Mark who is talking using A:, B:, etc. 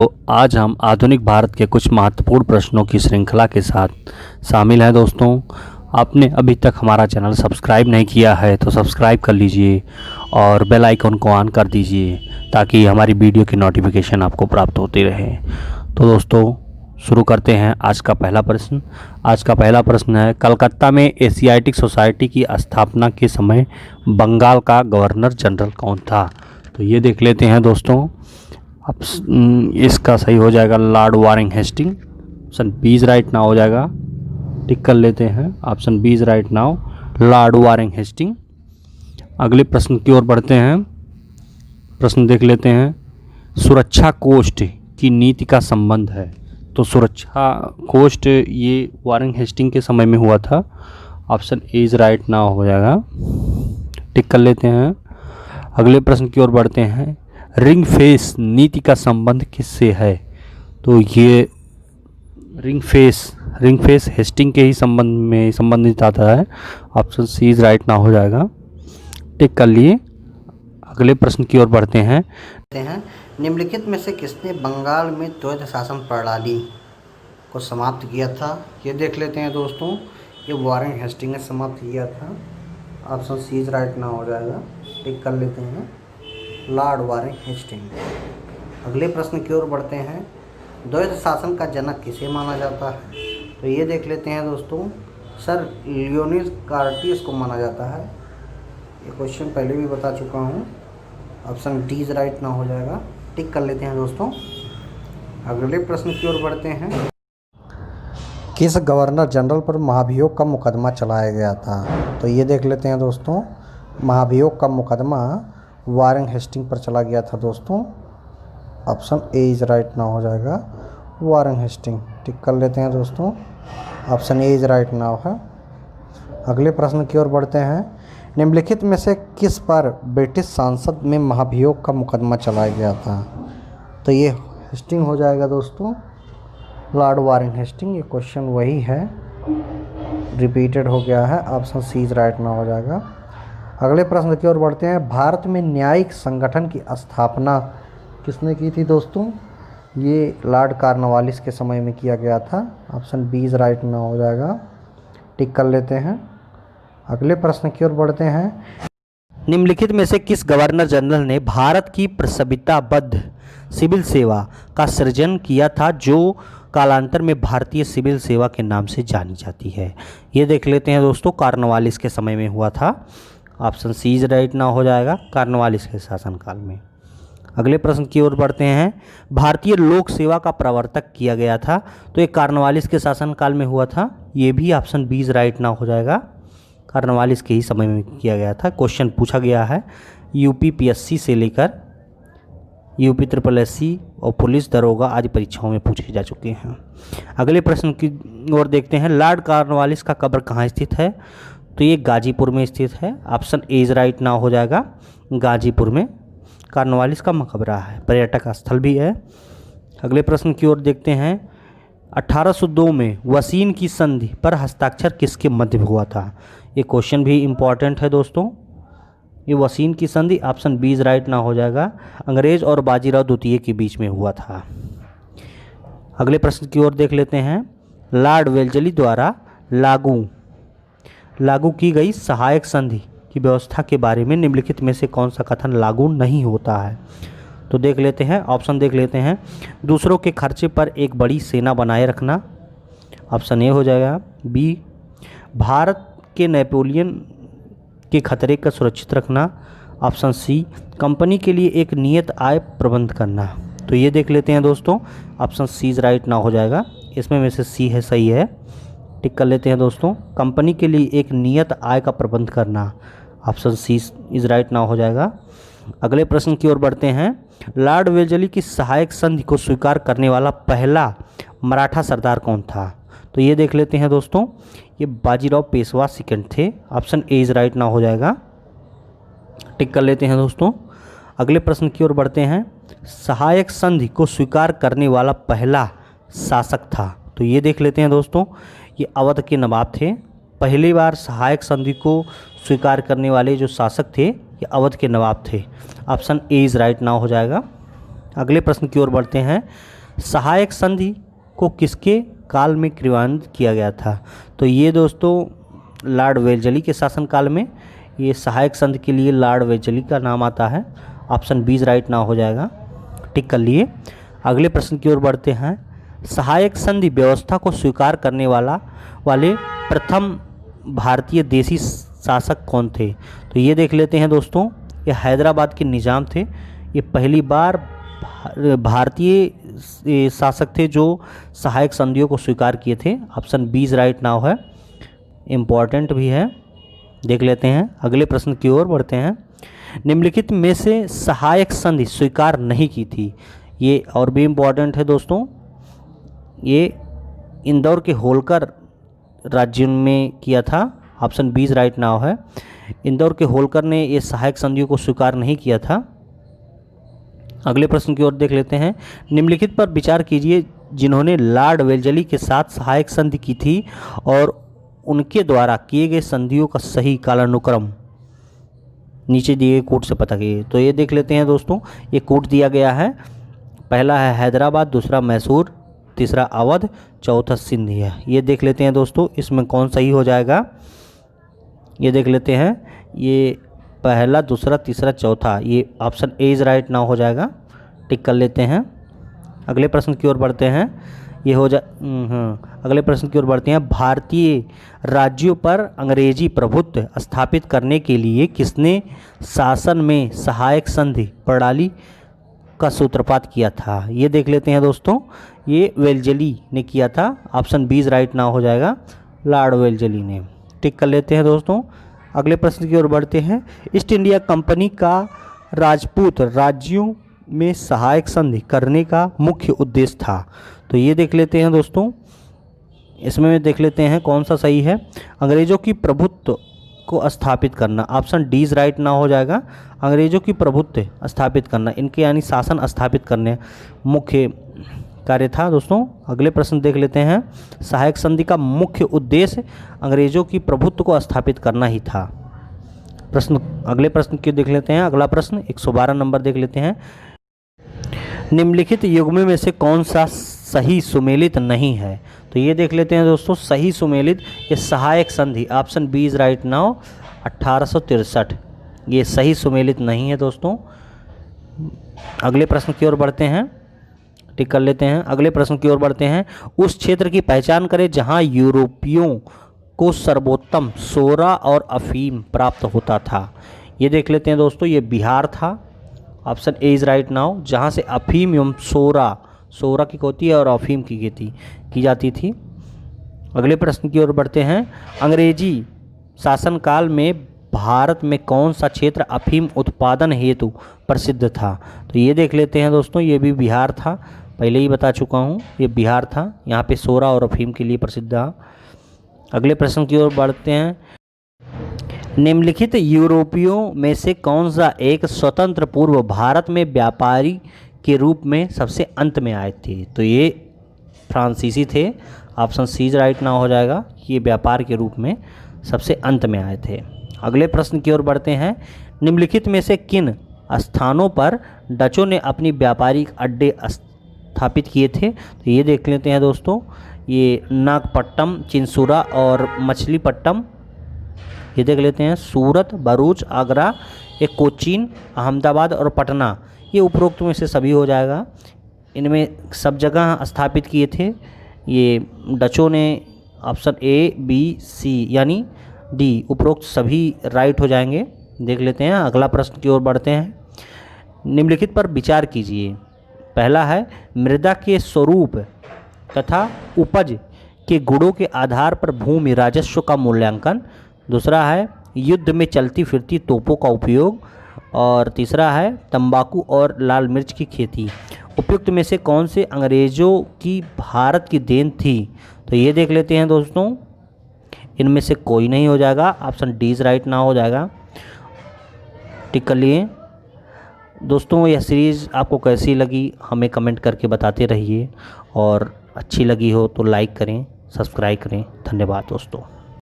A: तो आज हम आधुनिक भारत के कुछ महत्वपूर्ण प्रश्नों की श्रृंखला के साथ शामिल हैं। दोस्तों, आपने अभी तक हमारा चैनल सब्सक्राइब नहीं किया है तो सब्सक्राइब कर लीजिए और बेल आइकन को ऑन कर दीजिए ताकि हमारी वीडियो की नोटिफिकेशन आपको प्राप्त होती रहे। तो दोस्तों, शुरू करते हैं आज का पहला प्रश्न। आज का पहला प्रश्न है, कलकत्ता में एशियाटिक सोसाइटी की स्थापना के समय बंगाल का गवर्नर जनरल कौन था? तो ये देख लेते हैं दोस्तों। अब इसका सही हो जाएगा Lord Warren Hastings. Option B is right now हो जाएगा, टिक कर लेते हैं। Option B is right now, Lord Warren Hastings. अगले प्रश्न की ओर बढ़ते हैं। प्रश्न देख लेते हैं, सुरक्षा कोष्ठ की नीति का संबंध है। तो सुरक्षा कोष्ठ ये वारिंग हेस्टिंग के समय में हुआ था। Option A is right now हो जाएगा, टिक कर लेते हैं। अगले प्रश्न की ओर बढ़ते हैं, रिंग फेस नीति का संबंध किससे है? तो ये रिंग फेस हेस्टिंग के ही संबंध में संबंधित आता है। ऑप्शन सी इज राइट ना हो जाएगा, टिक कर लिए। अगले प्रश्न की ओर बढ़ते हैं।
B: निम्नलिखित में से किसने बंगाल में द्वैध शासन प्रणाली को समाप्त किया था? ये देख लेते हैं दोस्तों। ये वारेन हेस्टिंग ने समाप्त किया था। ऑप्शन सी इज राइट ना हो जाएगा, टिक कर लेते हैं, लॉर्ड वारेन हेस्टिंग। अगले प्रश्न की ओर बढ़ते हैं, द्वैध शासन का जनक किसे माना जाता है? तो ये देख लेते हैं दोस्तों, सर लियोनिस कार्टियस को माना जाता है। ये क्वेश्चन पहले भी बता चुका हूँ। ऑप्शन डी इज राइट ना हो जाएगा, टिक कर लेते हैं दोस्तों। अगले प्रश्न की ओर बढ़ते हैं, किस गवर्नर जनरल पर महाभियोग का मुकदमा चलाया गया था? तो ये देख लेते हैं दोस्तों, महाभियोग का मुकदमा वारेन हेस्टिंग पर चला गया था दोस्तों। ऑप्शन ए इज राइट ना हो जाएगा, वारेन हेस्टिंग, टिक कर लेते हैं दोस्तों। Option A is right now है। अगले प्रश्न की ओर बढ़ते हैं, निम्नलिखित में से किस पर ब्रिटिश संसद में महाभियोग का मुकदमा चलाया गया था? तो ये हेस्टिंग हो जाएगा दोस्तों, लॉर्ड वारेन हेस्टिंग। ये क्वेश्चन वही है, रिपीटेड हो गया है। ऑप्शन सी इज राइट ना हो जाएगा। अगले प्रश्न की ओर बढ़ते हैं, भारत में न्यायिक संगठन की स्थापना किसने की थी दोस्तों? ये लॉर्ड कॉर्नवालिस के समय में किया गया था। ऑप्शन बी इज राइट ना हो जाएगा, टिक कर लेते हैं। अगले प्रश्न की ओर बढ़ते हैं,
A: निम्नलिखित में से किस गवर्नर जनरल ने भारत की प्रस्तावित सिविल सेवा का सृजन किया था जो कालांतर में भारतीय सिविल सेवा के नाम से जानी जाती है? ये देख लेते हैं दोस्तों, कॉर्नवालिस के समय में हुआ था। ऑप्शन सी इज राइट ना हो जाएगा, कॉर्नवालिस के शासनकाल में। अगले प्रश्न की ओर बढ़ते हैं, भारतीय लोक सेवा का प्रवर्तक किया गया था। तो ये कॉर्नवालिस के शासनकाल में हुआ था। ये भी ऑप्शन बी इज राइट ना हो जाएगा, कॉर्नवालिस के ही समय में किया गया था। क्वेश्चन पूछा गया है यूपी पीएससी से लेकर यूपी SSSC और पुलिस दरोगा आदि परीक्षाओं में पूछे जा चुके हैं। अगले प्रश्न की ओर देखते हैं, लॉर्ड कॉर्नवालिस का कब्र कहाँ स्थित है? तो ये गाजीपुर में स्थित है। ऑप्शन ए इज राइट ना हो जाएगा, गाजीपुर में कॉर्नवालिस का मकबरा है, पर्यटक स्थल भी है। अगले प्रश्न की ओर देखते हैं, 1802 में वसीन की संधि पर हस्ताक्षर किसके मध्य हुआ था? ये क्वेश्चन भी इम्पॉर्टेंट है दोस्तों। ये वसीन की संधि, ऑप्शन बी इज राइट ना हो जाएगा, अंग्रेज और बाजीराव द्वितीय के बीच में हुआ था। अगले प्रश्न की ओर देख लेते हैं, लॉर्ड वेल्जली द्वारा लागू की गई सहायक संधि की व्यवस्था के बारे में निम्नलिखित में से कौन सा कथन लागू नहीं होता है? तो देख लेते हैं, ऑप्शन देख लेते हैं, दूसरों के खर्चे पर एक बड़ी सेना बनाए रखना, ऑप्शन ए हो जाएगा। बी, भारत के नेपोलियन के खतरे का सुरक्षित रखना, ऑप्शन सी, कंपनी के लिए एक नियत आय प्रबंध करना। तो ये देख लेते हैं दोस्तों, ऑप्शन सी इज राइट ना हो जाएगा, इसमें में से सी है, सही है, टिक कर लेते हैं दोस्तों। कंपनी के लिए एक नियत आय का प्रबंध करना, ऑप्शन सी इज राइट ना हो जाएगा। अगले प्रश्न की ओर बढ़ते हैं, लॉर्ड वेल्जली की सहायक संधि को स्वीकार करने वाला पहला मराठा सरदार कौन था? तो ये देख लेते हैं दोस्तों, ये बाजीराव पेशवा सेकंड थे। ऑप्शन ए इज राइट ना हो जाएगा, टिक कर लेते हैं दोस्तों। अगले प्रश्न की ओर बढ़ते हैं, सहायक संधि को स्वीकार करने वाला पहला शासक था। तो ये देख लेते हैं दोस्तों, ये अवध के नवाब थे। पहली बार सहायक संधि को स्वीकार करने वाले जो शासक थे ये अवध के नवाब थे। ऑप्शन ए इज राइट ना हो जाएगा। अगले प्रश्न की ओर बढ़ते हैं। सहायक संधि को किसके काल में क्रियान्वित किया गया था? तो ये दोस्तों लॉर्ड वेलजली के शासनकाल में ये सहायक संधि के लिए लॉर्ड वेलजली का नाम आता है। ऑप्शन बी राइट ना हो जाएगा, टिक कर लिए। अगले प्रश्न की ओर बढ़ते हैं। सहायक संधि व्यवस्था को स्वीकार करने वाले प्रथम भारतीय देशी शासक कौन थे? तो ये देख लेते हैं दोस्तों, ये हैदराबाद के निज़ाम थे। ये पहली बार भारतीय शासक थे जो सहायक संधियों को स्वीकार किए थे। ऑप्शन बी राइट नाउ है, इम्पॉर्टेंट भी है, देख लेते हैं। अगले प्रश्न की ओर बढ़ते हैं। निम्नलिखित में से सहायक संधि स्वीकार नहीं की थी, ये और भी इम्पॉर्टेंट है दोस्तों। ये इंदौर के होलकर राज्य में किया था। ऑप्शन बी राइट नाउ है, इंदौर के होलकर ने ये सहायक संधियों को स्वीकार नहीं किया था। अगले प्रश्न की ओर देख लेते हैं। निम्नलिखित पर विचार कीजिए जिन्होंने लॉर्ड वेलजली के साथ सहायक संधि की थी और उनके द्वारा किए गए संधियों का सही कालानुक्रम नीचे दिए गए कोड से पता कीजिए। तो ये देख लेते हैं दोस्तों, ये कोड दिया गया है। पहला है हैदराबाद, दूसरा मैसूर, तीसरा अवध, चौथा सिंधिया। ये देख लेते हैं दोस्तों, इसमें कौन सही हो जाएगा? ये देख लेते हैं, ये पहला, दूसरा, तीसरा, चौथा, ये ऑप्शन ए इज राइट ना हो जाएगा, टिक कर लेते हैं। अगले प्रश्न की ओर बढ़ते हैं। ये हो जा अगले प्रश्न की ओर बढ़ते हैं। भारतीय राज्यों पर अंग्रेजी प्रभुत्व स्थापित करने के लिए किसने शासन में सहायक संधि प्रणाली का सूत्रपात किया था? ये देख लेते हैं दोस्तों, ये वेलजली ने किया था। ऑप्शन बी राइट ना हो जाएगा, लॉर्ड वेलजली ने, टिक कर लेते हैं दोस्तों। अगले प्रश्न की ओर बढ़ते हैं। ईस्ट इंडिया कंपनी का राजपूत राज्यों में सहायक संधि करने का मुख्य उद्देश्य था। तो ये देख लेते हैं दोस्तों, इसमें देख लेते हैं कौन सा सही है। अंग्रेजों की प्रभुत्व को स्थापित करना, ऑप्शन डी राइट ना हो जाएगा। अंग्रेजों की प्रभुत्व स्थापित करना, इनके यानी शासन स्थापित करने मुख्य कार्य था दोस्तों। अगले प्रश्न देख लेते हैं। सहायक संधि का मुख्य उद्देश्य अंग्रेजों की प्रभुत्व को स्थापित करना ही था। अगले प्रश्न की देख लेते हैं। अगला प्रश्न 112 नंबर देख लेते हैं। निम्नलिखित युग्म में से कौन सा सही सुमेलित नहीं है? तो ये देख लेते हैं दोस्तों, सही सुमेलित ये सहायक संधि, option B is right now 1863, ये सही सुमेलित नहीं है दोस्तों। अगले प्रश्न की ओर बढ़ते हैं, टिक कर लेते हैं। अगले प्रश्न की ओर बढ़ते हैं। उस क्षेत्र की पहचान करें जहां यूरोपियों को सर्वोत्तम सोरा और अफीम प्राप्त होता था। ये देख लेते हैं दोस्तों, ये बिहार था। Option A is right now, जहां से अफीम एवं सोरा की होती है और अफीम की खेती की जाती थी। अगले प्रश्न की ओर बढ़ते हैं। अंग्रेजी शासनकाल में भारत में कौन सा क्षेत्र अफीम उत्पादन हेतु प्रसिद्ध था? तो ये देख लेते हैं दोस्तों, ये भी बिहार था, पहले ही बता चुका हूँ, ये बिहार था। यहाँ पे सोरा और अफीम के लिए प्रसिद्ध था। अगले प्रश्न की ओर बढ़ते हैं। निम्नलिखित यूरोपियों में से कौन सा एक स्वतंत्र पूर्व भारत में व्यापारी के रूप में सबसे अंत में आए थे? तो ये फ्रांसीसी थे। ऑप्शन सी राइट ना हो जाएगा, ये व्यापार के रूप में सबसे अंत में आए थे। अगले प्रश्न की ओर बढ़ते हैं। निम्नलिखित में से किन स्थानों पर डचों ने अपनी व्यापारिक अड्डे स्थापित किए थे? तो ये देख लेते हैं दोस्तों, ये नागपट्टनम, चिंसूरा और मछलीपट्टनम। ये देख लेते हैं सूरत, भरूच, आगरा, एक कोचीन, अहमदाबाद और पटना। ये उपरोक्त में से सभी हो जाएगा। इनमें सब जगह स्थापित किए थे ये डचों ने। ऑप्शन ए, बी, सी यानी डी उपरोक्त सभी राइट हो जाएंगे। देख लेते हैं। अगला प्रश्न की ओर बढ़ते हैं। निम्नलिखित पर विचार कीजिए। पहला है मृदा के स्वरूप तथा उपज के गुणों के आधार पर भूमि राजस्व का मूल्यांकन। दूसरा है युद्ध में चलती फिरती तोपों का उपयोग। और तीसरा है तंबाकू और लाल मिर्च की खेती। उपयुक्त में से कौन से अंग्रेजों की भारत की देन थी? तो ये देख लेते हैं दोस्तों, इनमें से कोई नहीं हो जाएगा। ऑप्शन डी राइट ना हो जाएगा, टिक कर लिए। दोस्तों यह सीरीज़ आपको कैसी लगी हमें कमेंट करके बताते रहिए, और अच्छी लगी हो तो लाइक करें, सब्सक्राइब करें। धन्यवाद दोस्तों।